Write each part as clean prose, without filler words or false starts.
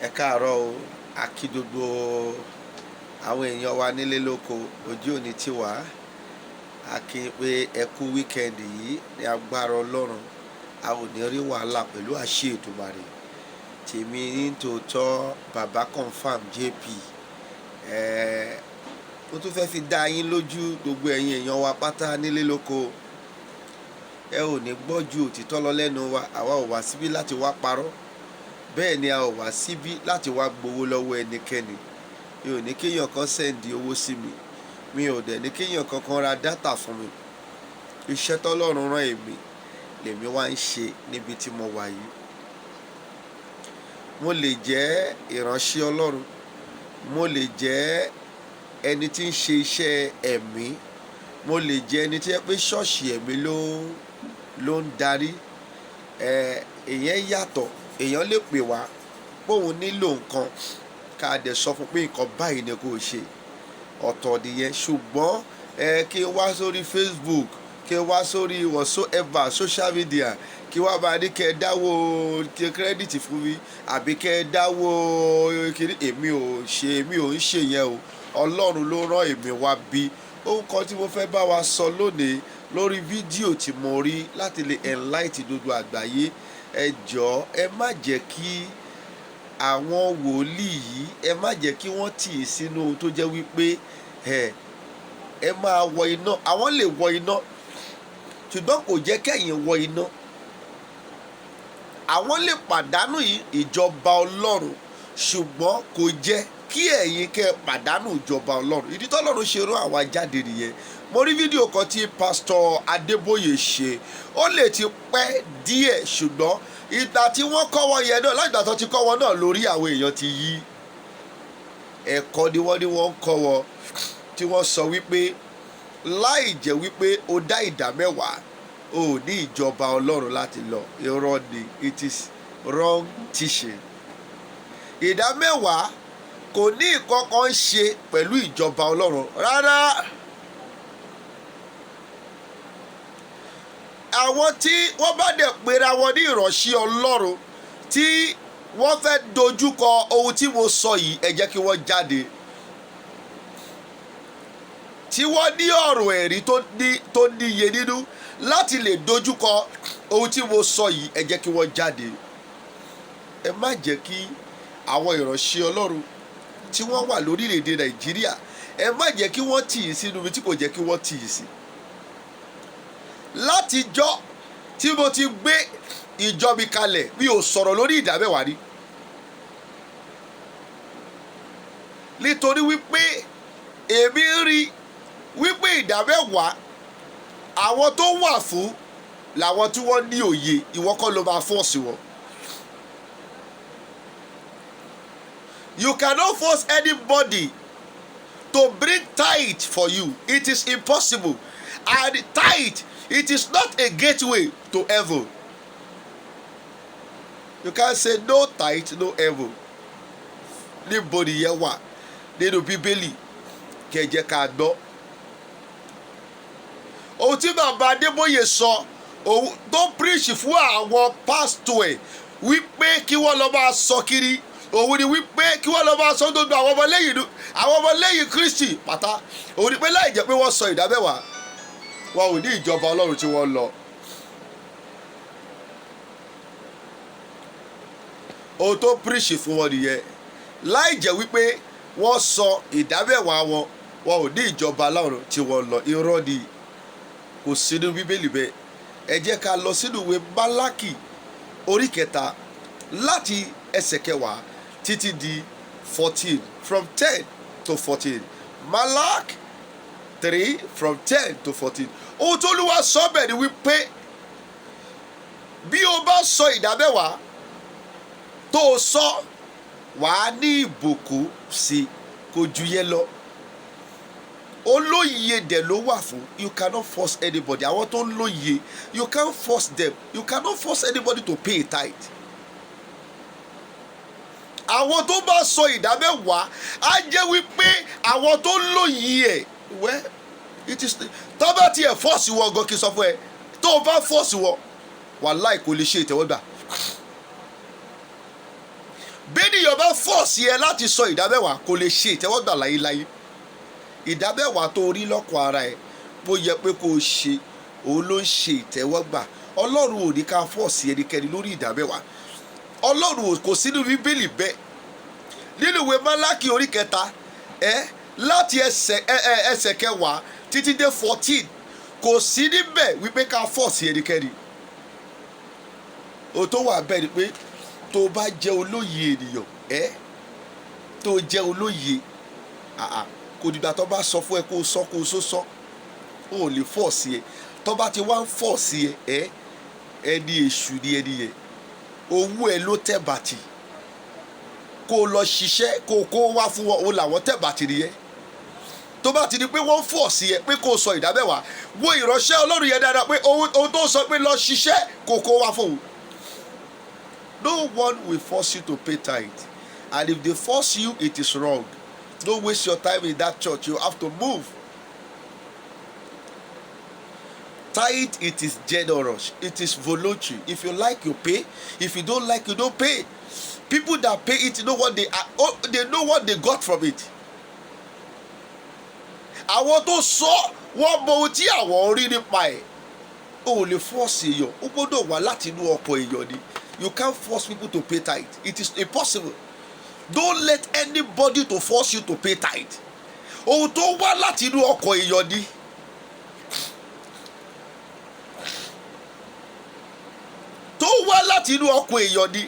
Ẹ káàárọ̀ o, a kí gbogbo àwọn èèyàn wa nílé lóko, ojú òní tì wá. A kí i pé ẹ kú wíkẹ́ndì yìí ní agbára Ọlọ́run. A ò ní rí wàhálà pẹ̀lú àṣẹ Èdùmàrè. Tèmi ní tòótọ́ bàbá confam JP. Mo tún fẹ́ fi dá yín lójú gbogbo ẹ̀yin èèyàn wa pátá nílé lóko. Ẹ ò ní gbọ́ ju òtítọ́ lọ lẹ́nu wa, àwa ò wá síbí láti wá parọ́. Bẹ́ẹ̀ ni a ò wá síbí láti wá gbowó lọ́wọ́ ẹnikẹ́ni. Mi ò ní kéèyàn kan sẹ́ǹdì owó sí mi. Mi ò dẹ̀ ní kéèyàn kankan ra dátà fún mi. Iṣẹ́ tọ́lọ́run rán èmi lèmi wá ń ṣe níbi tí mo wà yìí. Mo lè jẹ́ ìránṣẹ́ Ọlọ́run. Mo lè jẹ́ ẹni tí ń ṣe iṣẹ́ ẹ̀mí. Mo lè jẹ́ ẹni tí ẹ pé ṣọ́ọ̀ṣì ẹ̀mí ló ń darí. Ìyẹn yàtọ̀. Èèyàn lè pè wá póun nílò nǹkan ká dẹ̀ sọ fún pé nǹkan báyìí ni kò ṣe. Ọ̀tọ̀ nìyẹn. Ṣùgbọ́n kí n wá sórí Facebook, kí n wá sórí whatsoever social media, kí wá máa ní kẹ́ ẹ dáwó kírẹ́dìtì fún mi àbí kẹ́ ẹ dáwó kiri, èmi ò ń ṣe yẹn o. Ọlọ́run ló rán èmi wá bí. Ohun kan tí mo fẹ́ bá wa sọ lónìí lórí fídíò tí mo rí láti lè enlighten gbogbo àgbáyé. Ẹ jọ̀ọ́ ẹ má jẹ́ kí àwọn wòlíì yìí, ẹ má jẹ́ kí wọ́n tì í sínú ohun tó jẹ́ wípé ẹ máa wọ iná. Àwọn lè wọ iná ṣùgbọ́n kò jẹ́ kẹ́yìn wọ iná. Àwọn lè pàdánù ìjọba Ọlọ́run ṣùgbọ́n kò jẹ́ kí ẹ̀yin kẹ́ ẹ pàdánù ìjọba Ọlọ́run. Ìdí tọ́lọ́run ṣe rán àwa jáde nìyẹn. Mo rí fídíò kan tí pásítọ̀ Adébóyè ṣe. Ó lè ti pẹ́ díẹ̀ ṣùgbọ́n ìgbà tí wọ́n kọ́ wọn yẹn náà, láìgbà tó ti kọ́ wọn náà lórí àwọn èèyàn ti yí. Ẹ̀kọ́ ni wọ́n ń kọ́ wọn tí wọ́n sọ wípé láì jẹ́ wípé o dá ìdá mẹ́wàá, o ò ní ìjọba Ọlọ́run láti lọ. Irọ́ ni, it is wrong teaching. Ìdá mẹ́wàá kò ní nǹkan kan ṣe pẹ̀lú ìjọba Ọlọ́run rárá. Àwọn tí wọ́n bá dẹ̀ pera wọn ní ìránṣẹ́ Ọlọ́run tí wọ́n fẹ́ dojúkọ ohun tí mo sọ yìí, ẹ jẹ́ kí wọ́n jáde. Tí wọ́n ní ọ̀rọ̀ ẹ̀rí tó níye nínú láti lè dojúkọ ohun tí mo sọ yìí, ẹ jẹ́ kí wọ́n jáde. Ẹ má jẹ́ kí àwọn ìránṣẹ́ Ọlọ́run tí wọ́n wà lórílẹ̀‐èdè Nàìjíríà, ẹ má jẹ́ kí wọ́n tì í sínú ibi tí kò jẹ́ kí wọ́n tì í sí. Látijọ́ tí mo ti gbé ìjọ mi kalẹ̀, mi ò sọ̀rọ̀ lórí ìdá mẹ́wàá rí. Nítorí wípé èmi rí wípé ìdá mẹ́wàá àwọn tó wà fún làwọn tí wọ́n ní òye, ìwọ kọ́ ló máa force wọn. You cannot force anybody to bring tithe for you. It is impossible. And tithe, it is not a gateway to heaven. You can't say no tithe, no heaven. Níbo nìyẹn wà nínú Bíbélì? Kẹ̀jẹ̀ ká gbọ́. Ohun tí bàbá Adébóyè sọ, òun tó preach fún àwọn pásítọ̀ ẹ̀ wípé kí wọ́n lọ máa sọ kiri. Òun ni wípé kí wọ́n lọ máa sọ gbogbo àwọn ọmọlẹ́yìn Kristi pátá. Òun ni pé láì jẹ́ pé wọ́n sọ ìdá mẹ́wàá, wọn ò ní ìjọba Ọlọ́run tí wọ́n lọ. Ohun tó preach fún wọn nìyẹn. Láì jẹ́ wípé wọ́n sọ ìdá mẹ́wàá wọn ò ní ìjọba Ọlọ́run tí wọ́n lọ. Irọ́ ni, kò sínú Bíbélì bẹ́ẹ̀. Ẹ jẹ́ ká lọ sínú ìwé Málákì orí 3 láti ẹsẹ̀ 10 títí di 14, from 10 to 14. Malak 3 from 10 to 14. Ohun tó Olúwa sọ bẹ́ẹ̀ ni wípé bí o bá sọ ìdá mẹ́wàá tó o sọ, wàá ní ìbùkún sí kò ju yẹn lọ. Olóye dẹ̀ ló wà fún. You cannot force anybody. Àwọn tó ń lóye, you can't force them. You cannot force anybody to pay a tithe. Àwọn tó bá sọ ìdá mẹ́wàá á jẹ́ wípé àwọn tó ń lóye ẹ̀, well, it is tó bá tiẹ̀ force wọ gan, kí n sọ fún ẹ, tó o bá force wọ, wàláì kò lè ṣe ìtẹ́wọ́gbà. bẹ́ẹ̀nìyàn bá fọ́ọ̀sì ẹ láti sọ ìdámẹ́wàá kò lè ṣe ìtẹ́wọ́gbà láyéláyé. Ìdámẹ́wàá tó rí lọ́kàn ara ẹ bó yẹ pé kó o ṣe òun ló ń ṣe ìtẹ́wọ́gbà. Ọlọ́run ò ní ká fọ́ọ̀sì ẹnikẹ́ni lórí ìdámẹ́wàá. Ọlọ́run kò sínú bíbélì bẹ́ẹ̀. Nínú ìwé Málákì orí 3 láti ẹsẹ̀ 10 títí dé 14 kò sí níbẹ̀ wípé ká fọ́ọ̀sì ẹnikẹ́ni. O tó wà bẹ́ẹ̀ ni pé tó bá jẹ́ olóye ènìyàn tó jẹ́ olóye kò dìgbà tó bá sọ fún ẹ kó o sọ o ò lè fọ́ọ̀sì ẹ. Tó bá ti wá ń fọ́ọ̀sì ẹ ẹni èṣù ni ẹni yẹn. Owó ẹ ló tẹ̀ bàtì kó o lọ ṣiṣẹ́ kó wá fún wọn òun làwọn tẹ̀ bàtì nìyẹn. Tó bá ti di pé wọ́n fọ́ọ̀sì ẹ pé kó o sọ ìdámẹ́wàá wo ìránṣẹ́ Ọlọ́run yẹn dáadáa pé ohun tó sọ pé lọ ṣiṣẹ́ kó wá fún òun. No one will force you to pay tithe, and if they force you, it is wrong. Don't waste your time in that church. You have to move. Tithe, it is generous. It is voluntary. If you like, you pay. If you don't like, you don't pay. People that pay it know what they know what they got from it. Àwọn tó sọ wọ́n mọ ohun tí àwọn rí nípa ẹ̀. O ò lè force èèyàn. Ó gbọ́dọ̀ wá láti inú ọkàn èèyàn ni. You can't force people to pay tithe. It is impossible. Don't let anybody to force you to pay tithe. Ohun tó wá láti inú ọkàn èèyàn ni. Tó wá láti inú ọkàn èèyàn ni.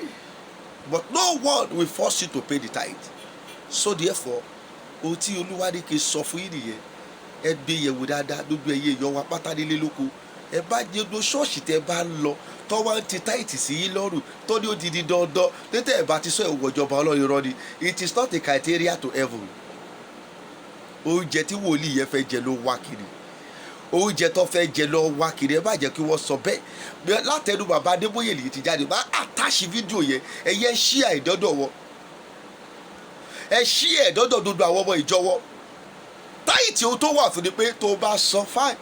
But no one will force you to pay the tithe. So therefore, ohun tí Olúwa ní kí n sọ fún yín nìyẹn. Ẹ gbé yẹ̀wò dáadáa gbogbo ẹ̀yẹ èèyàn wa pátá nílé lóko. Ẹ bá jẹ́ gbogbo ṣọ́ọ̀ṣì tẹ́ bá ń lọ tó wá ń ti táìtì sí yín lọ́rùn tó ní ó di dandan tètè ẹ̀ bá ti sọ ìwọ̀ ìjọba Ọlọ́run irọ́ ni. It is not a criteria to heaven. Oúnjẹ tí wòlíì yẹn fẹ́ jẹ ló wá kiri. Oúnjẹ tó fẹ́ jẹ ló wá kiri. Ẹ bá jẹ́ kí wọ́n sọ bẹ́ẹ̀ látẹnu bàbá Adébóyè lè ti jáde bá àtàṣì fídíò yẹn ẹ̀yẹ ṣí àìdọ́dọ̀ wọn. Ẹ ṣí ẹ̀dọ́dọ̀ gbogbo àwọn ọmọ ìjọwọ́. Táìtì ohun tó wà fún ni pé tó bá sọ fine,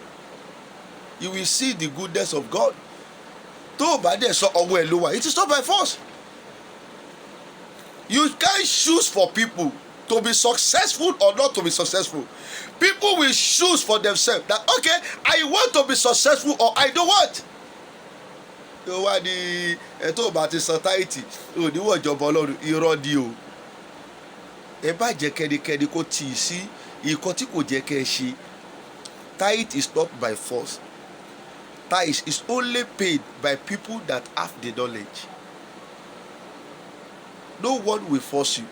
you will see the goodness of God. Tó o bá dẹ̀ sọ ọwọ́ ẹ̀ ló wà. It is not by force. You can't choose for people to be successful or not to be successful. People will choose for themselves that okay, I want to be successful or I don't want. Tó wá ní tó o bá ti sọ táìtì ò ní wọ̀ ìjọba Ọlọ́run irọ́ ni o. Ẹ bá jẹ́ kẹ́nikẹ́ni kó tì í sí ìkan tí kò jẹ́ kẹ́ ẹ ṣe. Tithe is not by force. Tithe is only paid by people that have the knowledge. No one will force you.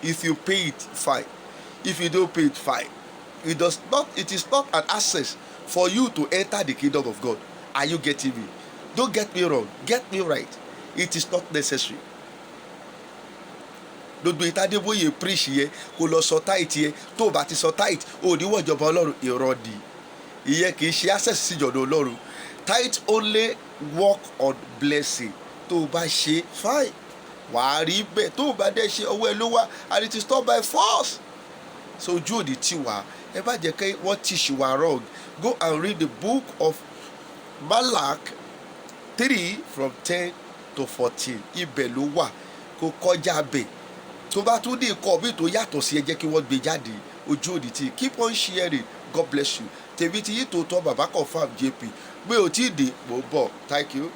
If you pay it, fine. If you don't pay it, fine. It is not an access for you to enter the kingdom of God. Are you getting me? Don't get me wrong. Get me right. It is not necessary. Gbogbo ìtàdébóyè preach yẹ kó lọ sọ tithe yẹ tó o bá ti sọ tithe ò ní wọ ìjọba Ọlọ́run irọ́ ni. Ìyẹn kì í ṣe access sí ìjọba Ọlọ́run. Tithe only work on blessing. Tó o bá ṣe fine wàá rí bẹ́ẹ̀ tó o bá dẹ̀ ṣe ọwọ́ ẹ ló wá and it is not by force. So ojú òní tí wà ẹ bá jẹ́ kí wọ́n teach wa wrong. Go and read the book of Malak 3 from 10 to 14. Ibẹ̀ ló wà kó kọjá bẹ̀. Tó bá tún ní ikọ̀ bí tó yàtọ̀ sí ẹ jẹ́ kí wọ́n gbé jáde ojú òní tí keep on sharing. God bless you. Tèmi ti yí tòótọ́ bàbá confam JP pé ò tí ì dé mò ń bọ̀. Thank you.